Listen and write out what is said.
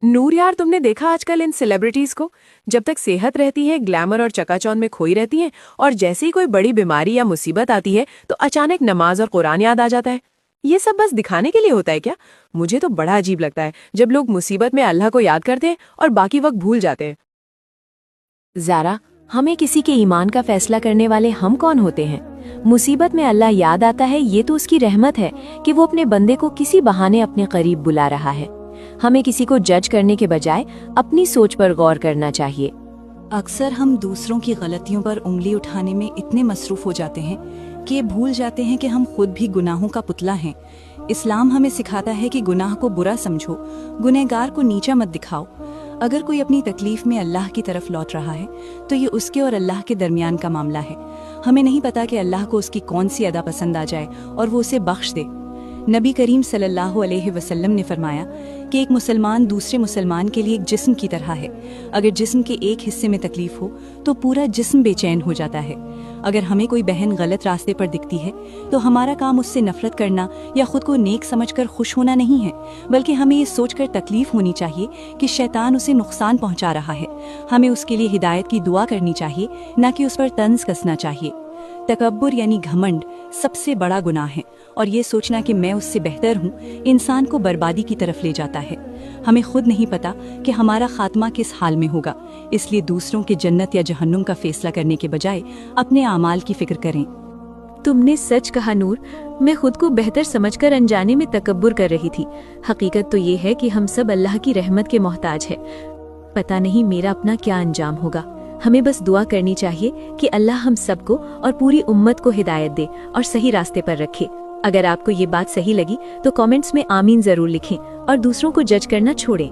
नूर यार, तुमने देखा आजकल इन सेलिब्रिटीज को? जब तक सेहत रहती है ग्लैमर और चकाचौंध में खोई रहती हैं, और जैसे ही कोई बड़ी बीमारी या मुसीबत आती है तो अचानक नमाज और कुरान याद आ जाता है। ये सब बस दिखाने के लिए होता है क्या? मुझे तो बड़ा अजीब लगता है जब लोग मुसीबत में अल्लाह को याद करते हैं और बाकी वक्त भूल जाते हैं। ज़ारा, हमें किसी के ईमान का फैसला करने वाले हम कौन होते हैं? मुसीबत में अल्लाह याद आता है, ये तो उसकी रहमत है कि वो अपने बंदे को किसी बहाने अपने करीब बुला रहा है। हमें किसी को जज करने के बजाय अपनी सोच पर गौर करना चाहिए। अक्सर हम दूसरों की गलतियों पर उंगली उठाने में इतने मसरूफ हो जाते हैं कि भूल जाते हैं कि हम खुद भी गुनाहों का पुतला हैं। इस्लाम हमें सिखाता है कि गुनाह को बुरा समझो, गुनहगार को नीचा मत दिखाओ। अगर कोई अपनी तकलीफ में अल्लाह की तरफ लौट रहा है तो ये उसके और अल्लाह के दरमियान का मामला है। हमें नहीं पता कि अल्लाह को उसकी कौन सी अदा पसंद आ जाए और वो उसे बख्श दे। नबी करीम सल्लल्लाहु अलैहि वसल्लम ने फरमाया कि एक मुसलमान दूसरे मुसलमान के लिए एक जिस्म की तरह है। अगर जिस्म के एक हिस्से में तकलीफ हो तो पूरा जिस्म बेचैन हो जाता है। अगर हमें कोई बहन गलत रास्ते पर दिखती है तो हमारा काम उससे नफरत करना या खुद को नेक समझकर खुश होना नहीं है, बल्कि हमें ये सोचकर तकलीफ होनी चाहिए कि शैतान उसे नुकसान पहुंचा रहा है। हमें उसके लिए हिदायत की दुआ करनी चाहिए, न कि उस पर तंज कसना चाहिए। तकब्बुर यानी घमंड सबसे बड़ा गुनाह है, और ये सोचना कि मैं उससे बेहतर हूँ इंसान को बर्बादी की तरफ ले जाता है। हमें खुद नहीं पता कि हमारा खात्मा किस हाल में होगा, इसलिए दूसरों के जन्नत या जहन्नुम का फैसला करने के बजाय अपने आमाल की फिक्र करें। तुमने सच कहा नूर, मैं खुद को बेहतर समझकर अनजाने में तकब्बुर कर रही थी। हकीकत तो ये है कि हम सब अल्लाह की रहमत के मोहताज हैं। पता नहीं मेरा अपना क्या अंजाम होगा। हमें बस दुआ करनी चाहिए कि अल्लाह हम सबको और पूरी उम्मत को हिदायत दे और सही रास्ते पर रखे। अगर आपको ये बात सही लगी तो कमेंट्स में आमीन जरूर लिखें और दूसरों को जज करना छोड़ें।